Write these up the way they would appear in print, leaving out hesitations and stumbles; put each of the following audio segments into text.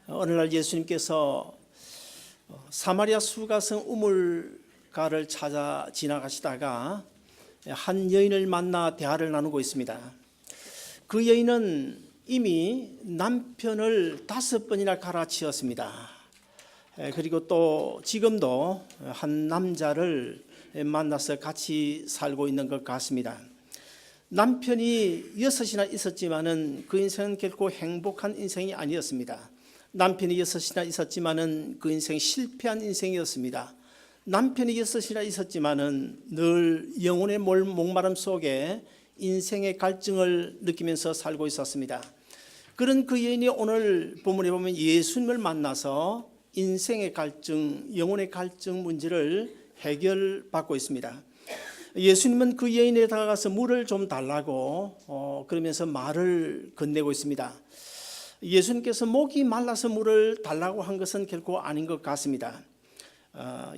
어느 날 예수님께서 사마리아 수가성 우물가를 찾아 지나가시다가 한 여인을 만나 대화를 나누고 있습니다. 그 여인은 이미 남편을 5번이나 갈아치웠습니다. 그리고 또 지금도 한 남자를 만나서 같이 살고 있는 것 같습니다. 남편이 6이나 있었지만은 그 인생은 결코 행복한 인생이 아니었습니다. 남편이 6이나 있었지만은 그 인생이 실패한 인생이었습니다. 남편이 6이나 있었지만은 늘 영혼의 목마름 속에 인생의 갈증을 느끼면서 살고 있었습니다. 그런 그 여인이 오늘 본문에 보면 예수님을 만나서 인생의 갈증, 영혼의 갈증 문제를 해결받고 있습니다. 예수님은 그 여인에 다가가서 물을 좀 달라고 그러면서 말을 건네고 있습니다. 예수님께서 목이 말라서 물을 달라고 한 것은 결코 아닌 것 같습니다.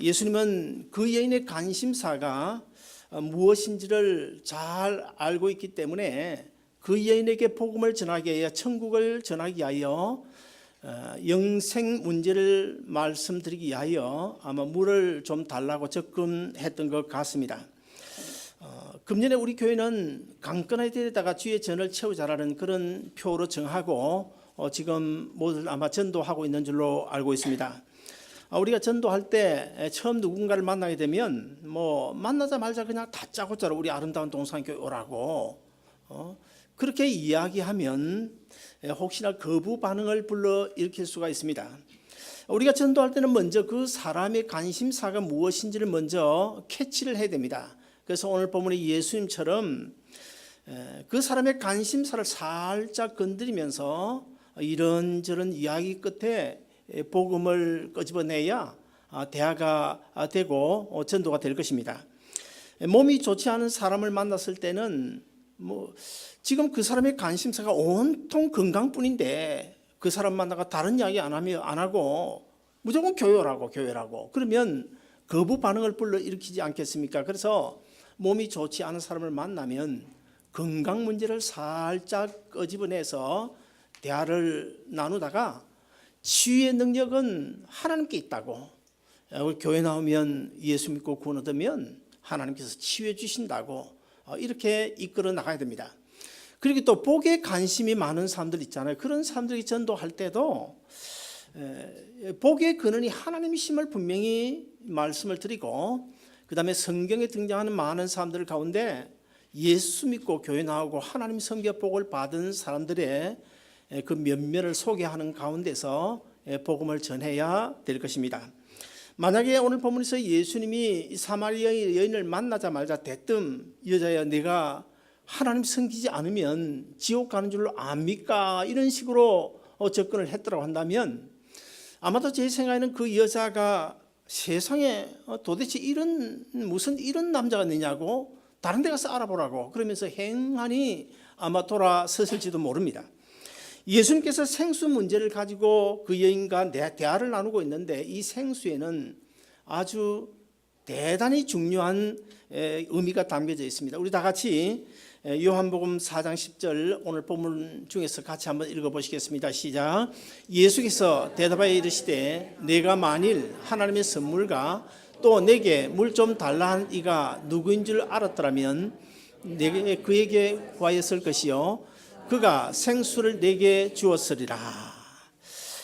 예수님은 그 여인의 관심사가 무엇인지를 잘 알고 있기 때문에 그 여인에게 복음을 전하기 위하여, 천국을 전하기 위하여, 영생 문제를 말씀드리기 위하여 아마 물을 좀 달라고 접근했던 것 같습니다. 금년에 우리 교회는 강건한 데에다가 주의 전을 채우자라는 그런 표로 정하고 지금 모두 아마 전도하고 있는 줄로 알고 있습니다. 우리가 전도할 때 처음 누군가를 만나게 되면 만나자마자 그냥 다짜고짜로 우리 아름다운 동산교회 오라고 그렇게 이야기하면 혹시나 거부 반응을 불러일으킬 수가 있습니다. 우리가 전도할 때는 먼저 그 사람의 관심사가 무엇인지를 먼저 캐치를 해야 됩니다. 그래서 오늘 본문의 예수님처럼 그 사람의 관심사를 살짝 건드리면서 이런저런 이야기 끝에 복음을 끄집어내야 대화가 되고 전도가 될 것입니다. 몸이 좋지 않은 사람을 만났을 때는 지금 그 사람의 관심사가 온통 건강뿐인데 그 사람 만나가 다른 이야기 안 하고 무조건 교회라고 그러면 거부 반응을 불러일으키지 않겠습니까? 그래서 몸이 좋지 않은 사람을 만나면 건강 문제를 살짝 끄집어내서 대화를 나누다가 치유의 능력은 하나님께 있다고, 교회 나오면 예수 믿고 구원 얻으면 하나님께서 치유해 주신다고 이렇게 이끌어 나가야 됩니다. 그리고 또 복에 관심이 많은 사람들 있잖아요. 그런 사람들이 전도할 때도 복의 근원이 하나님이심을 분명히 말씀을 드리고, 그 다음에 성경에 등장하는 많은 사람들 가운데 예수 믿고 교회 나오고 하나님 섬겨 복을 받은 사람들의 그 면면을 소개하는 가운데서 복음을 전해야 될 것입니다. 만약에 오늘 본문에서 예수님이 사마리아 여인을 만나자마자 대뜸 여자야 내가 하나님 섬기지 않으면 지옥 가는 줄로 압니까? 이런 식으로 접근을 했다고 한다면 아마도 제 생각에는 그 여자가 세상에 도대체 무슨 이런 남자가 있느냐고 다른 데 가서 알아보라고 그러면서 행하니 아마 돌아섰을지도 모릅니다. 예수님께서 생수 문제를 가지고 그 여인과 대화를 나누고 있는데 이 생수에는 아주 대단히 중요한 의미가 담겨져 있습니다. 우리 다 같이 요한복음 4장 10절 오늘 본문 중에서 같이 한번 읽어보시겠습니다. 시작. 예수께서 대답하여 이르시되 내가 만일 하나님의 선물과 또 내게 물 좀 달라 한 이가 누구인 줄 알았더라면 내게 그에게 구하였을 것이요 그가 생수를 내게 주었으리라.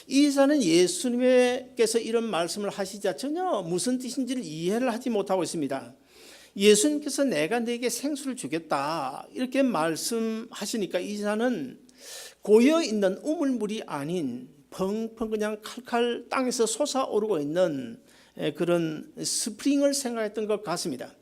이 여자는 예수님께서 이런 말씀을 하시자 전혀 무슨 뜻인지를 이해를 하지 못하고 있습니다. 예수님께서 내가 내게 생수를 주겠다 이렇게 말씀하시니까 이 여자는 고여있는 우물물이 아닌 펑펑 그냥 칼칼 땅에서 솟아오르고 있는 그런 스프링을 생각했던 것 같습니다.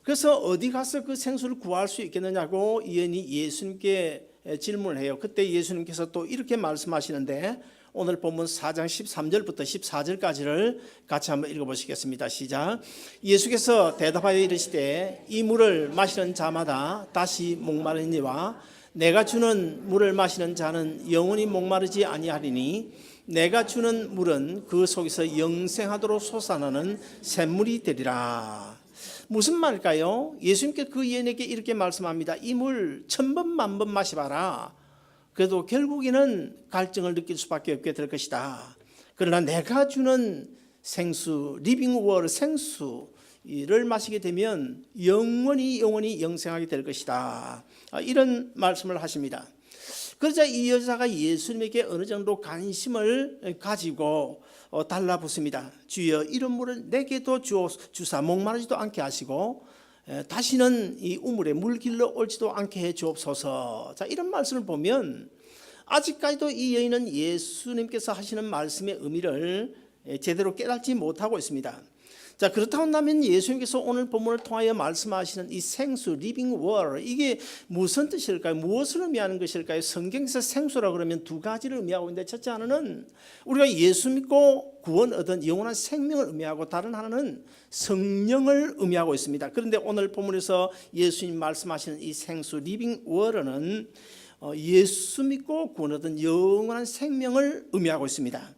그래서 어디 가서 그 생수를 구할 수 있겠느냐고 이 여인이 예수님께 질문을 해요. 그때 예수님께서 또 이렇게 말씀하시는데 오늘 본문 4장 13절부터 14절까지를 같이 한번 읽어보시겠습니다. 시작. 예수께서 대답하여 이르시되 이 물을 마시는 자마다 다시 목마르니와 내가 주는 물을 마시는 자는 영원히 목마르지 아니하리니 내가 주는 물은 그 속에서 영생하도록 솟아나는 샘물이 되리라. 무슨 말일까요? 예수님께 그 여인에게 이렇게 말씀합니다. 이 물 1000번 만번 마셔봐라. 그래도 결국에는 갈증을 느낄 수밖에 없게 될 것이다. 그러나 내가 주는 생수, 리빙 워터 생수를 마시게 되면 영원히 영생하게 될 것이다. 이런 말씀을 하십니다. 그러자 이 여자가 예수님에게 어느 정도 관심을 가지고 달라붙습니다. 주여, 이런 물을 내게도 주사 목마르지도 않게 하시고 다시는 이 우물에 물 길러 올지도 않게 해 주옵소서. 자, 이런 말씀을 보면 아직까지도 이 여인은 예수님께서 하시는 말씀의 의미를 제대로 깨닫지 못하고 있습니다. 자, 그렇다고 한다면 예수님께서 오늘 본문을 통하여 말씀하시는 이 생수, 리빙 워터, 이게 무슨 뜻일까요? 무엇을 의미하는 것일까요? 성경에서 생수라 그러면 두 가지를 의미하고 있는데, 첫째 하나는 우리가 예수 믿고 구원 얻은 영원한 생명을 의미하고, 다른 하나는 성령을 의미하고 있습니다. 그런데 오늘 본문에서 예수님 말씀하시는 이 생수, 리빙 워터는 예수 믿고 구원 얻은 영원한 생명을 의미하고 있습니다.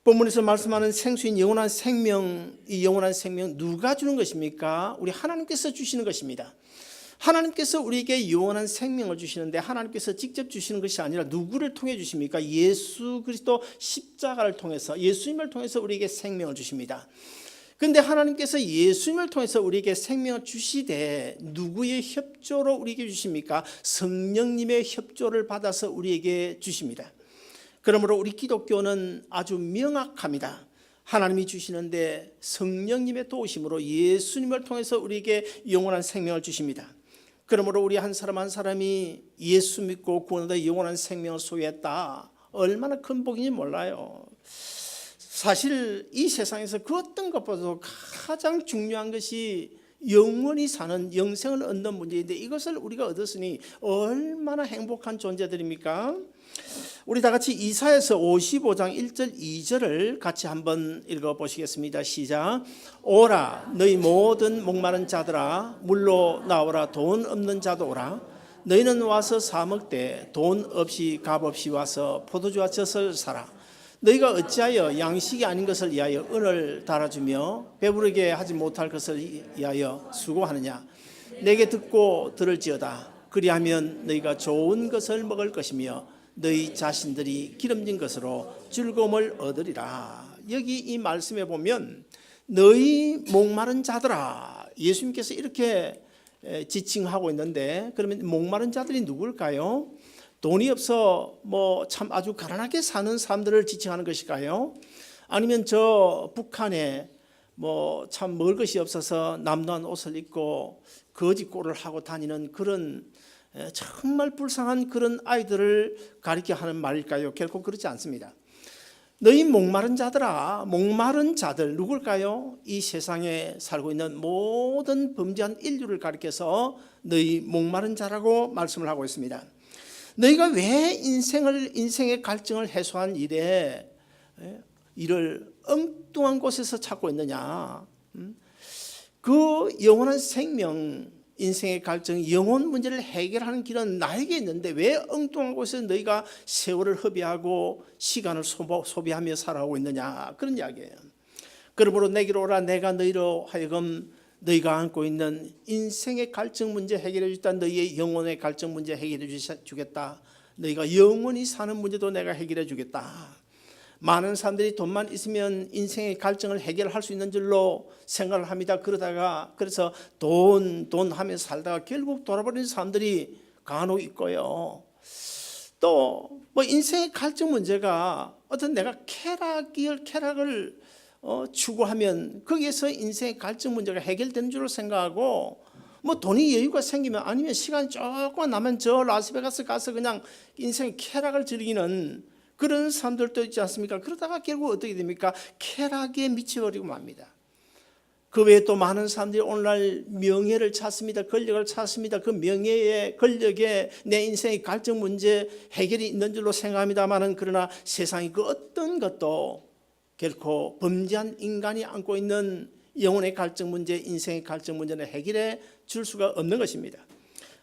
본문에서 말씀하는 생수인 영원한 생명, 이 영원한 생명 누가 주는 것입니까? 우리 하나님께서 주시는 것입니다. 하나님께서 우리에게 영원한 생명을 주시는데, 하나님께서 직접 주시는 것이 아니라 누구를 통해 주십니까? 예수 그리스도 십자가를 통해서, 예수님을 통해서 우리에게 생명을 주십니다. 그런데 하나님께서 예수님을 통해서 우리에게 생명을 주시되 누구의 협조로 우리에게 주십니까? 성령님의 협조를 받아서 우리에게 주십니다. 그러므로 우리 기독교는 아주 명확합니다. 하나님이 주시는데 성령님의 도우심으로 예수님을 통해서 우리에게 영원한 생명을 주십니다. 그러므로 우리 한 사람 한 사람이 예수 믿고 구원받아 영원한 생명을 소유했다, 얼마나 큰 복인지 몰라요. 사실 이 세상에서 그 어떤 것보다도 가장 중요한 것이 영원히 사는 영생을 얻는 문제인데, 이것을 우리가 얻었으니 얼마나 행복한 존재들입니까? 우리 다 같이 이사야서 55장 1절 2절을 같이 한번 읽어보시겠습니다. 시작. 오라 너희 모든 목마른 자들아, 물로 나오라. 돈 없는 자도 오라. 너희는 와서 사 먹되 돈 없이 값 없이 와서 포도주와 젖을 사라. 너희가 어찌하여 양식이 아닌 것을 위하여 은을 달아주며 배부르게 하지 못할 것을 위하여 수고하느냐. 내게 듣고 들을지어다. 그리하면 너희가 좋은 것을 먹을 것이며 너희 자신들이 기름진 것으로 즐거움을 얻으리라. 여기 이 말씀에 보면 너희 목마른 자들아, 예수님께서 이렇게 지칭하고 있는데, 그러면 목마른 자들이 누굴까요? 돈이 없어 참 아주 가난하게 사는 사람들을 지칭하는 것일까요? 아니면 저 북한에 참 먹을 것이 없어서 남도한 옷을 입고 거지 꼴을 하고 다니는 그런 정말 불쌍한 그런 아이들을 가리켜 하는 말일까요? 결코 그렇지 않습니다. 너희 목마른 자들아, 목마른 자들 누굴까요? 이 세상에 살고 있는 모든 범죄한 인류를 가리켜서 너희 목마른 자라고 말씀을 하고 있습니다. 너희가 왜 인생의 갈증을 해소한 이를 엉뚱한 곳에서 찾고 있느냐? 그 영원한 생명, 인생의 갈증, 영혼 문제를 해결하는 길은 나에게 있는데 왜 엉뚱한 곳에서 너희가 세월을 허비하고 시간을 소비하며 살아오고 있느냐, 그런 이야기예요. 그러므로 내게로 오라. 내가 너희로 하여금 너희가 안고 있는 인생의 갈증 문제 해결해 주겠다. 너희의 영혼의 갈증 문제 해결해 주겠다. 너희가 영원히 사는 문제도 내가 해결해 주겠다. 많은 사람들이 돈만 있으면 인생의 갈증을 해결할 수 있는 줄로 생각을 합니다. 그래서 돈 하며 살다가 결국 돌아버리는 사람들이 간혹 있고요. 또 인생의 갈증 문제가 어떤 내가 쾌락을 추구하면 거기에서 인생의 갈증 문제가 해결되는 줄로 생각하고, 돈이 여유가 생기면, 아니면 시간이 조금만 나면 저 라스베가스 가서 그냥 인생의 쾌락을 즐기는 그런 사람들도 있지 않습니까? 그러다가 결국 어떻게 됩니까? 쾌락에 미쳐버리고 맙니다. 그 외에 또 많은 사람들이 오늘날 명예를 찾습니다. 권력을 찾습니다. 그 명예에, 권력에 내 인생의 갈증 문제 해결이 있는 줄로 생각합니다만은, 그러나 세상의 그 어떤 것도 결코 범죄한 인간이 안고 있는 영혼의 갈증 문제, 인생의 갈증 문제는 해결해 줄 수가 없는 것입니다.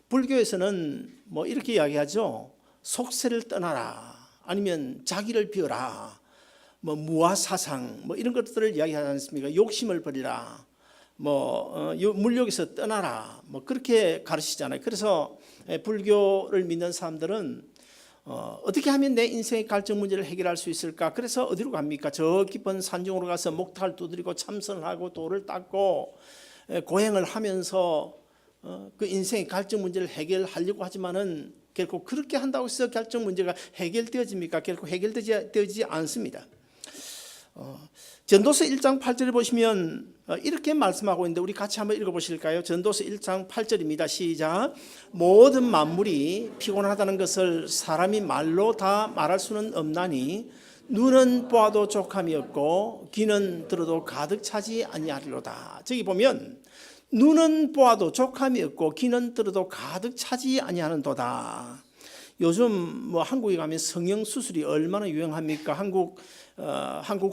불교에서는 이렇게 이야기하죠. 속세를 떠나라, 아니면 자기를 비워라, 무아사상 이런 것들을 이야기하지 않습니까? 욕심을 버리라, 물욕에서 떠나라, 그렇게 가르치잖아요. 그래서 불교를 믿는 사람들은 어떻게 하면 내 인생의 갈증 문제를 해결할 수 있을까? 그래서 어디로 갑니까? 저 깊은 산중으로 가서 목탈 두드리고 참선을 하고 돌을 닦고 고행을 하면서 그 인생의 갈증 문제를 해결하려고 하지만은 결코 그렇게 한다고 해서 갈증 문제가 해결되어집니까? 결코 해결되지 않습니다. 전도서 1장 8절에 보시면 이렇게 말씀하고 있는데 우리 같이 한번 읽어보실까요? 전도서 1장 8절입니다. 시작. 모든 만물이 피곤하다는 것을 사람이 말로 다 말할 수는 없나니 눈은 보아도 족함이 없고 귀는 들어도 가득 차지 아니하리로다. 저기 보면 눈은 보아도 족함이 없고 귀는 들어도 가득 차지 아니하는도다. 요즘 뭐 한국에 가면 성형 수술이 얼마나 유행합니까? 한국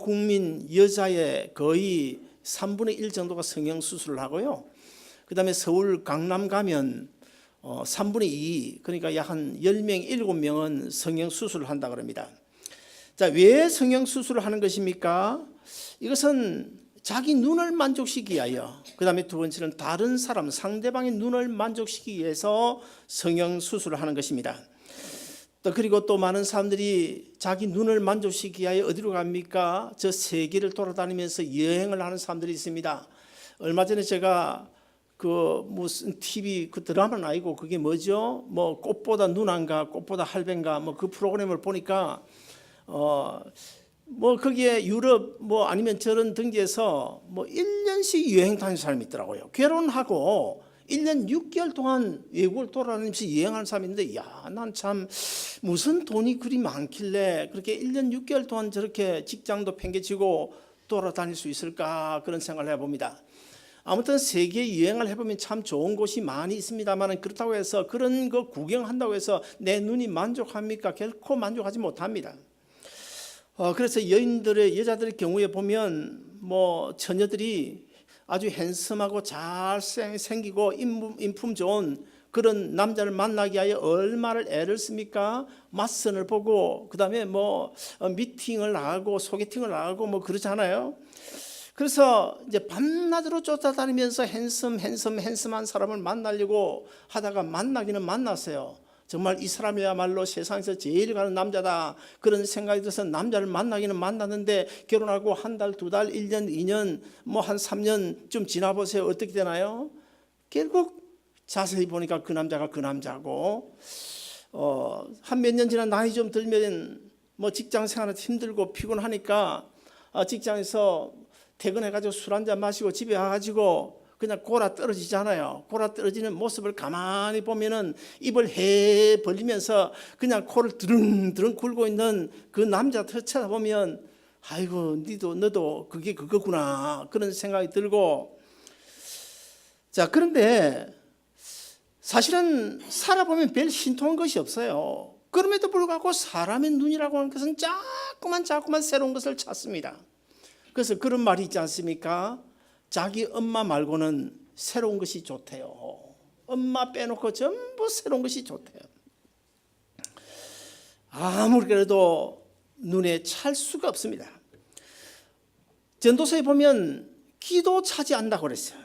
국민 여자의 거의 3분의 1 정도가 성형 수술을 하고요. 그다음에 서울 강남 가면 3분의 2 그러니까 약 한 10명, 7명은 성형 수술을 한다 그럽니다. 자, 왜 성형 수술을 하는 것입니까? 이것은 자기 눈을 만족시키기 위하여, 그다음에 두 번째는 다른 사람, 상대방의 눈을 만족시키기 위해서 성형 수술을 하는 것입니다. 그리고 또 많은 사람들이 자기 눈을 만족시키기 위하여 어디로 갑니까? 저 세계를 돌아다니면서 여행을 하는 사람들이 있습니다. 얼마 전에 제가 그 무슨 TV 그 드라마는 아니고 그게 뭐죠? 뭐 꽃보다 누난가 꽃보다 할배인가 뭐 그 프로그램을 보니까 뭐 거기에 유럽 뭐 아니면 저런 등지에서 뭐 1년씩 여행 다니는 사람이 있더라고요. 결혼하고 1년 6개월 동안 외국을 돌아다니면서 여행하는 사람이 있는데, 야, 난 참 무슨 돈이 그리 많길래 그렇게 1년 6개월 동안 저렇게 직장도 팽개치고 돌아다닐 수 있을까, 그런 생각을 해봅니다. 아무튼 세계 여행을 해보면 참 좋은 곳이 많이 있습니다만, 그렇다고 해서 그런 거 구경한다고 해서 내 눈이 만족합니까? 결코 만족하지 못합니다. 그래서 여자들의 경우에 보면 뭐 처녀들이 아주 핸섬하고 잘 생기고 인품 좋은 그런 남자를 만나기 위하여 얼마나 애를 씁니까? 맞선을 보고 그다음에 뭐 미팅을 나가고 소개팅을 나가고 뭐 그러잖아요. 그래서 이제 밤낮으로 쫓아다니면서 핸섬한 사람을 만나려고 하다가 만나기는 만났어요. 정말 이 사람이야말로 세상에서 제일 가는 남자다, 그런 생각이 들어서 남자를 만나기는 만났는데 결혼하고 한 달, 두 달, 1년, 2년, 뭐 한 3년쯤 지나보세요. 어떻게 되나요? 결국 자세히 보니까 그 남자가 그 남자고, 한 몇 년 지난 나이 좀 들면 뭐 직장 생활은 힘들고 피곤하니까 직장에서 퇴근해가지고 술 한잔 마시고 집에 와가지고 그냥 골아 떨어지잖아요. 골아 떨어지는 모습을 가만히 보면은 입을 해 벌리면서 그냥 코를 드릉드릉 굴고 있는 그 남자 쳐다보면, 아이고 너도 그게 그거구나, 그런 생각이 들고. 자, 그런데 사실은 살아보면 별 신통한 것이 없어요. 그럼에도 불구하고 사람의 눈이라고 하는 것은 자꾸만 새로운 것을 찾습니다. 그래서 그런 말이 있지 않습니까? 자기 엄마 말고는 새로운 것이 좋대요. 엄마 빼놓고 전부 새로운 것이 좋대요. 아무리 그래도 눈에 찰 수가 없습니다. 전도서에 보면 기도 차지 않는다고 그랬어요.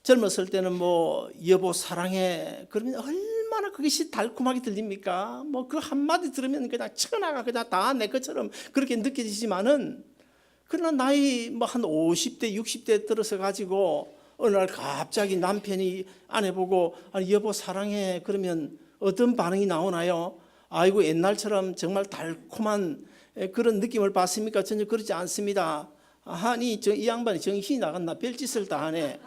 젊었을 때는 뭐 여보 사랑해 그러면 얼마나 그것이 달콤하게 들립니까? 뭐 그 한마디 들으면 그냥 천하가 그냥 다 내 것처럼 그렇게 느껴지지만은, 그러나 나이 뭐 한 50대 60대 들어서 가지고 어느 날 갑자기 남편이 아내 보고 아니 여보 사랑해 그러면 어떤 반응이 나오나요? 아이고 옛날처럼 정말 달콤한 그런 느낌을 받습니까? 전혀 그렇지 않습니다. 아니 이 양반이 정신이 나갔나, 별짓을 다 하네,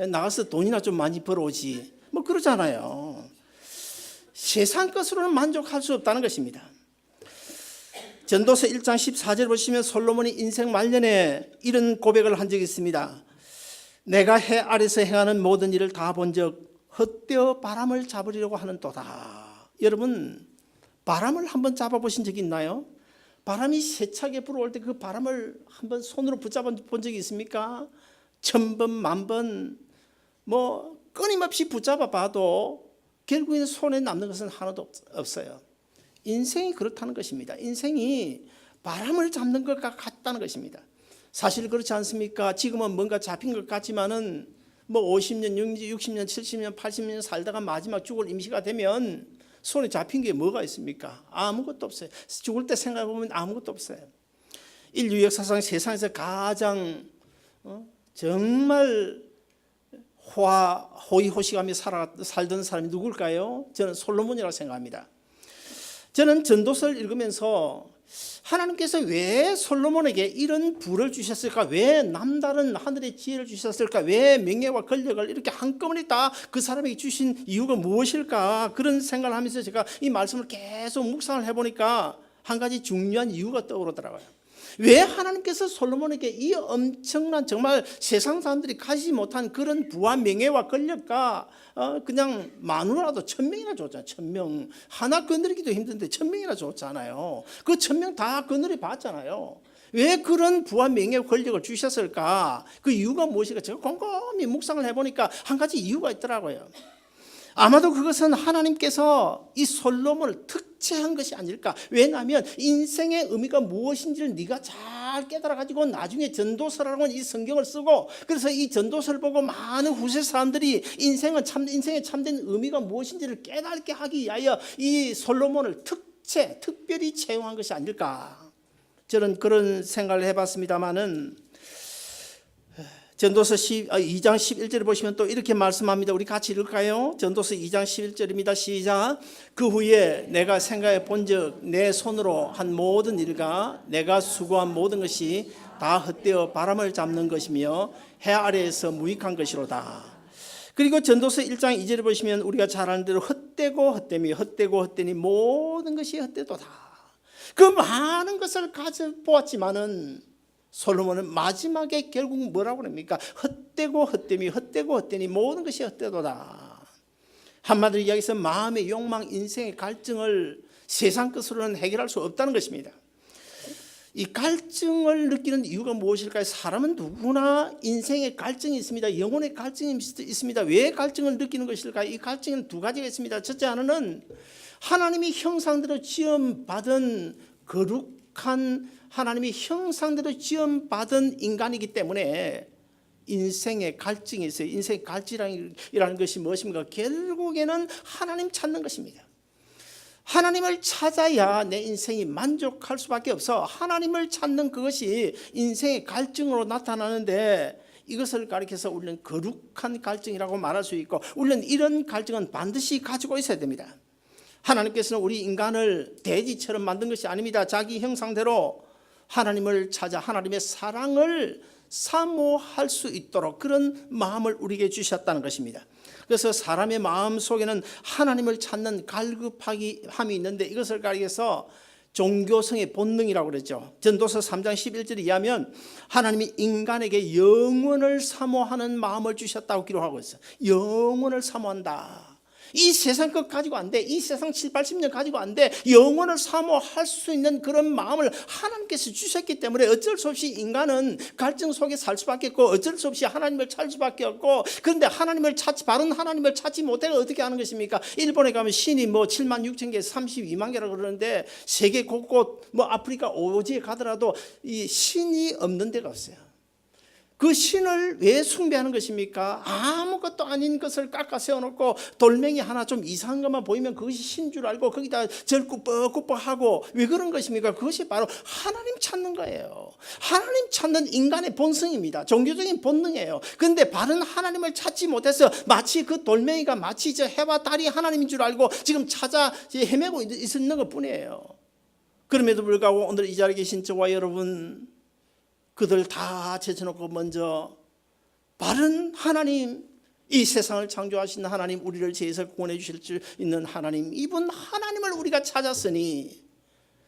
나가서 돈이나 좀 많이 벌어오지, 뭐 그러잖아요. 세상 것으로는 만족할 수 없다는 것입니다. 전도서 1장 14절 보시면 솔로몬이 인생 말년에 이런 고백을 한 적이 있습니다. 내가 해 아래서 행하는 모든 일을 다 본 적 헛되어 바람을 잡으려고 하는도다. 여러분 바람을 한번 잡아보신 적이 있나요? 바람이 세차게 불어올 때 그 바람을 한번 손으로 붙잡아 본 적이 있습니까? 1000번 만번 뭐 끊임없이 붙잡아 봐도 결국에는 손에 남는 것은 하나도 없어요. 인생이 그렇다는 것입니다. 인생이 바람을 잡는 것과 같다는 것입니다. 사실 그렇지 않습니까? 지금은 뭔가 잡힌 것 같지만은 뭐 50년, 60년, 70년, 80년 살다가 마지막 죽을 임시가 되면 손에 잡힌 게 뭐가 있습니까? 아무것도 없어요. 죽을 때 생각해보면 아무것도 없어요. 인류 역사상 세상에서 가장 정말 호의호식하며 살던 사람이 누굴까요? 저는 솔로몬이라고 생각합니다. 저는 전도서를 읽으면서 하나님께서 왜 솔로몬에게 이런 부를 주셨을까? 왜 남다른 하늘의 지혜를 주셨을까? 왜 명예와 권력을 이렇게 한꺼번에 다 그 사람에게 주신 이유가 무엇일까? 그런 생각을 하면서 제가 이 말씀을 계속 묵상을 해보니까 한 가지 중요한 이유가 떠오르더라고요. 왜 하나님께서 솔로몬에게 이 엄청난 정말 세상 사람들이 가지지 못한 그런 부와 명예와 권력과 그냥 마누라도 1000명이나 줬잖아요. 1000명. 하나 거느리기도 힘든데 1000명이나 줬잖아요. 그 1000명 다 거느리 봤잖아요. 왜 그런 부와 명예와 권력을 주셨을까? 그 이유가 무엇일까? 제가 곰곰이 묵상을 해보니까 한 가지 이유가 있더라고요. 아마도 그것은 하나님께서 이 솔로몬을 특채한 것이 아닐까. 왜냐하면 인생의 의미가 무엇인지를 네가 잘 깨달아가지고 나중에 전도서라는 이 성경을 쓰고, 그래서 이 전도서를 보고 많은 후세 사람들이 인생의 참된 의미가 무엇인지를 깨닫게 하기 위하여 이 솔로몬을 특별히 채용한 것이 아닐까. 저는 그런 생각을 해봤습니다마는 전도서 2장 11절을 보시면 또 이렇게 말씀합니다. 우리 같이 읽을까요? 전도서 2장 11절입니다. 시작. 그 후에 내가 생각해 본즉 내 손으로 한 모든 일과 내가 수고한 모든 것이 다 헛되어 바람을 잡는 것이며 해 아래에서 무익한 것이로다. 그리고 전도서 1장 2절을 보시면 우리가 잘 아는 대로 헛되고 헛되니 모든 것이 헛되도다. 그 많은 것을 가져보았지만은 솔로몬은 마지막에 결국 뭐라고 합니까? 헛되니 모든 것이 헛되도다. 한마디로 이야기해서 마음의 욕망, 인생의 갈증을 세상 것으로는 해결할 수 없다는 것입니다. 이 갈증을 느끼는 이유가 무엇일까요? 사람은 누구나 인생의 갈증이 있습니다. 영혼의 갈증이 있습니다. 왜 갈증을 느끼는 것일까요? 이 갈증은 두 가지가 있습니다. 첫째 하나는 하나님이 형상대로 지음받은 거룩한 하나님이 형상대로 지음받은 인간이기 때문에 인생의 갈증이 있어요. 인생의 갈증이라는 것이 무엇입니까? 결국에는 하나님 찾는 것입니다. 하나님을 찾아야 내 인생이 만족할 수밖에 없어. 하나님을 찾는 그것이 인생의 갈증으로 나타나는데, 이것을 가리켜서 우리는 거룩한 갈증이라고 말할 수 있고, 우리는 이런 갈증은 반드시 가지고 있어야 됩니다. 하나님께서는 우리 인간을 돼지처럼 만든 것이 아닙니다. 자기 형상대로 하나님을 찾아 하나님의 사랑을 사모할 수 있도록 그런 마음을 우리에게 주셨다는 것입니다. 그래서 사람의 마음 속에는 하나님을 찾는 갈급함이 있는데, 이것을 가리켜서 종교성의 본능이라고 그러죠. 전도서 3장 11절에 의하면 하나님이 인간에게 영원을 사모하는 마음을 주셨다고 기록하고 있어요. 영원을 사모한다. 이 세상 것 가지고 안 돼. 이 세상 7, 80년 가지고 안 돼. 영원을 사모할 수 있는 그런 마음을 하나님께서 주셨기 때문에 어쩔 수 없이 인간은 갈증 속에 살 수밖에 없고, 어쩔 수 없이 하나님을 찾을 수밖에 없고, 그런데 바른 하나님을 찾지 못해서 어떻게 하는 것입니까? 일본에 가면 신이 7만 6천 개, 32만 개라고 그러는데 세계 곳곳 아프리카 오지에 가더라도 이 신이 없는 데가 없어요. 그 신을 왜 숭배하는 것입니까? 아무것도 아닌 것을 깎아 세워놓고 돌멩이 하나 좀 이상한 것만 보이면 그것이 신 줄 알고 거기다 절 꾸벅꾸벅하고, 왜 그런 것입니까? 그것이 바로 하나님 찾는 거예요. 하나님 찾는 인간의 본성입니다. 종교적인 본능이에요. 그런데 바른 하나님을 찾지 못해서 마치 그 돌멩이가 마치 저 해와 달이 하나님인 줄 알고 지금 찾아 헤매고 있는 것뿐이에요. 그럼에도 불구하고 오늘 이 자리에 계신 저와 여러분, 그들 다 제쳐놓고 먼저 바른 하나님, 이 세상을 창조하신 하나님, 우리를 죄에서 구원해 주실 수 있는 하나님, 이분 하나님을 우리가 찾았으니,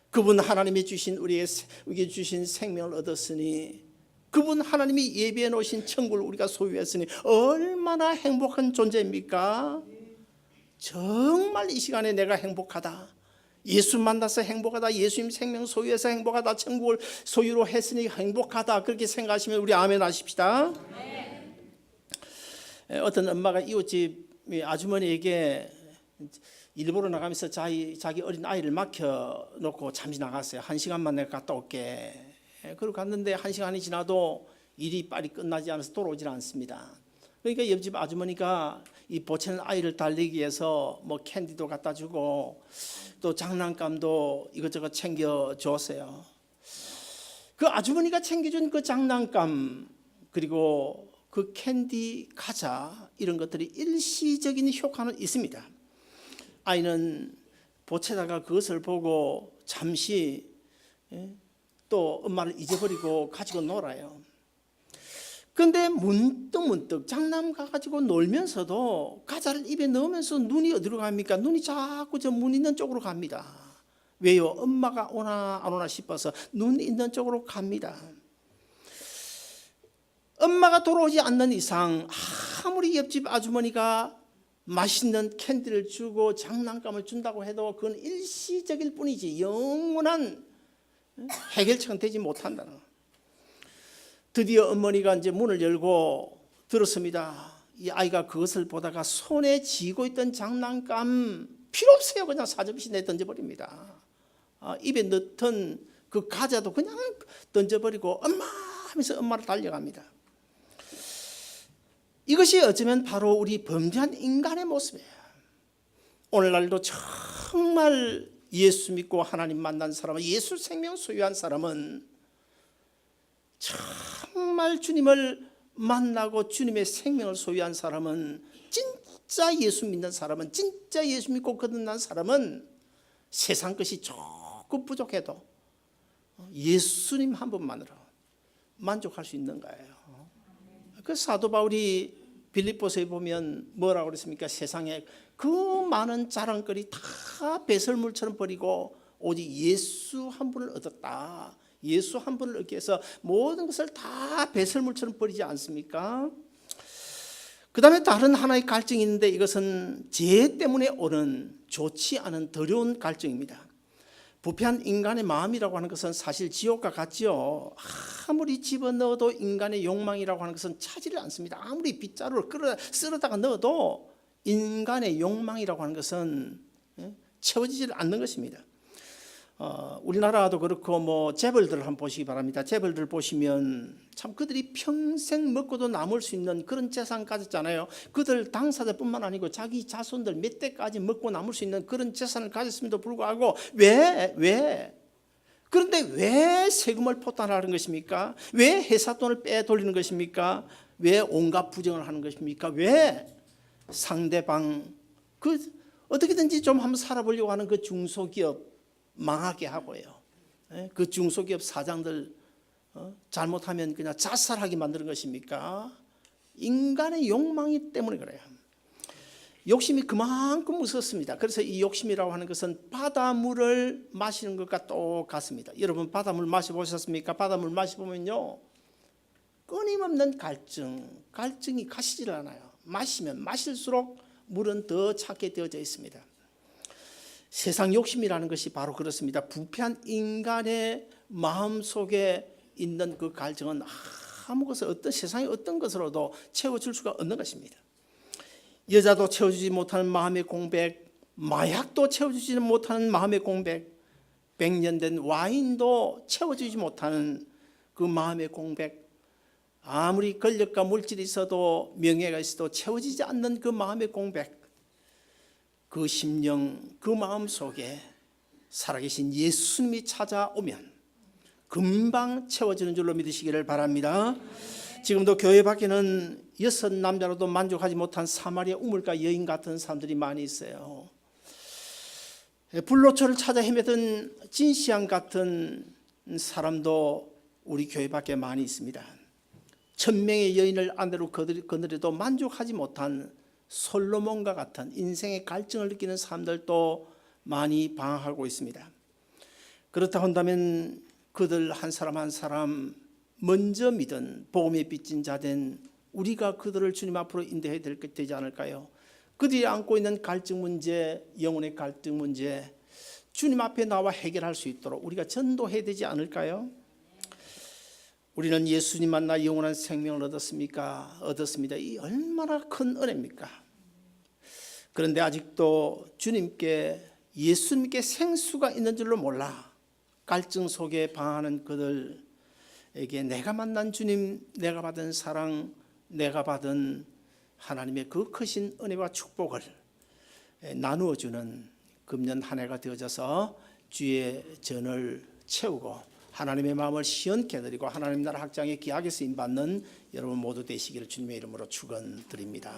그분 하나님이 주신 우리에게 주신 생명을 얻었으니, 그분 하나님이 예비해 놓으신 천국을 우리가 소유했으니 얼마나 행복한 존재입니까? 정말 이 시간에 내가 행복하다, 예수 만나서 행복하다, 예수님 생명 소유해서 행복하다, 천국을 소유로 했으니 행복하다, 그렇게 생각하시면 우리 아멘 하십시다. 어떤 엄마가 이웃집 아주머니에게 일부러 나가면서 자기 어린 아이를 맡겨놓고 잠시 나갔어요. 1시간만 내가 갔다 올게. 그러고 갔는데 1시간이 지나도 일이 빨리 끝나지 않아서 돌아오질 않습니다. 그러니까 옆집 아주머니가 이 보채는 아이를 달래기 위해서 뭐 캔디도 갖다 주고 또 장난감도 이것저것 챙겨 줬어요. 그 아주머니가 챙겨준 그 장난감 그리고 그 캔디, 과자 이런 것들이 일시적인 효과는 있습니다. 아이는 보채다가 그것을 보고 잠시 또 엄마를 잊어버리고 가지고 놀아요. 그런데 문득 장난감 가지고 놀면서도 과자를 입에 넣으면서 눈이 어디로 갑니까? 눈이 자꾸 저 문 있는 쪽으로 갑니다. 왜요? 엄마가 오나 안 오나 싶어서 눈 있는 쪽으로 갑니다. 엄마가 돌아오지 않는 이상 아무리 옆집 아주머니가 맛있는 캔디를 주고 장난감을 준다고 해도 그건 일시적일 뿐이지 영원한 해결책은 되지 못한다는 거예요. 드디어 어머니가 이제 문을 열고 들었습니다. 이 아이가 그것을 보다가 손에 쥐고 있던 장난감 필요 없어요. 그냥 사정없이 내 던져버립니다. 입에 넣던 그 과자도 그냥 던져버리고 엄마 하면서 엄마를 달려갑니다. 이것이 어쩌면 바로 우리 범죄한 인간의 모습이에요. 오늘날도 정말 예수 믿고 하나님 만난 사람은, 예수 생명 소유한 사람은 정말 주님을 만나고 주님의 생명을 소유한 사람은, 진짜 예수 믿는 사람은, 진짜 예수 믿고 거듭난 사람은 세상 것이 조금 부족해도 예수님 한 분만으로 만족할 수 있는 거예요. 그 사도 바울이 빌립보서에 보면 뭐라고 그랬습니까? 세상에 그 많은 자랑거리 다 배설물처럼 버리고 오직 예수 한 분을 얻었다. 예수 한 분을 얻기 위해서 모든 것을 다 배설물처럼 버리지 않습니까? 그 다음에 다른 하나의 갈증이 있는데 이것은 죄 때문에 오는 좋지 않은 더러운 갈증입니다. 부패한 인간의 마음이라고 하는 것은 사실 지옥과 같지요. 아무리 집어넣어도 인간의 욕망이라고 하는 것은 차지를 않습니다. 아무리 빗자루를 쓸어다가 넣어도 인간의 욕망이라고 하는 것은 채워지지 않는 것입니다. 우리나라도 그렇고 뭐 재벌들을 한번 보시기 바랍니다. 재벌들 보시면 참 그들이 평생 먹고도 남을 수 있는 그런 재산 가졌잖아요. 그들 당사자뿐만 아니고 자기 자손들 몇 대까지 먹고 남을 수 있는 그런 재산을 가졌음에도 불구하고 그런데 왜 세금을 포탈하는 것입니까? 왜 회사 돈을 빼돌리는 것입니까? 왜 온갖 부정을 하는 것입니까? 왜 상대방 어떻게든지 좀 한번 살아보려고 하는 그 중소기업 망하게 하고요. 그 중소기업 사장들 잘못하면 그냥 자살하게 만드는 것입니까? 인간의 욕망이 때문에 그래요. 욕심이 그만큼 무섭습니다. 그래서 이 욕심이라고 하는 것은 바닷물을 마시는 것과 똑같습니다. 여러분 바닷물 마셔보셨습니까? 바닷물 마셔보면요 끊임없는 갈증이 가시질 않아요. 마시면 마실수록 물은 더 차게 되어져 있습니다. 세상 욕심이라는 것이 바로 그렇습니다. 부패한 인간의 마음속에 있는 그 갈증은 세상의 어떤 것으로도 채워줄 수가 없는 것입니다. 여자도 채워주지 못하는 마음의 공백, 마약도 채워주지 못하는 마음의 공백, 100년 된 와인도 채워주지 못하는 그 마음의 공백, 아무리 권력과 물질이 있어도 명예가 있어도 채워지지 않는 그 마음의 공백, 그 심령, 그 마음 속에 살아계신 예수님이 찾아오면 금방 채워지는 줄로 믿으시기를 바랍니다. 지금도 교회 밖에는 6 남자로도 만족하지 못한 사마리아 우물가 여인 같은 사람들이 많이 있어요. 불로초를 찾아 헤매던 진시황 같은 사람도 우리 교회 밖에 많이 있습니다. 1000명의 여인을 아내로 거느려도 만족하지 못한 솔로몬과 같은 인생의 갈증을 느끼는 사람들도 많이 방황하고 있습니다. 그렇다 한다면 그들 한 사람 한 사람 먼저 믿은 복음에 빚진 자된 우리가 그들을 주님 앞으로 인도해야 되지 않을까요? 그들이 안고 있는 갈증 문제, 영혼의 갈증 문제 주님 앞에 나와 해결할 수 있도록 우리가 전도해야 되지 않을까요? 우리는 예수님 만나 영원한 생명을 얻었습니다. 이 얼마나 큰 은혜입니까? 그런데 아직도 예수님께 생수가 있는 줄로 몰라 갈증 속에 방황하는 그들에게 내가 만난 주님, 내가 받은 사랑, 내가 받은 하나님의 그 크신 은혜와 축복을 나누어주는 금년 한 해가 되어져서 주의 전을 채우고 하나님의 마음을 시원케 드리고 하나님 나라 확장에 귀하게 쓰임 받는 여러분 모두 되시기를 주님의 이름으로 축원드립니다.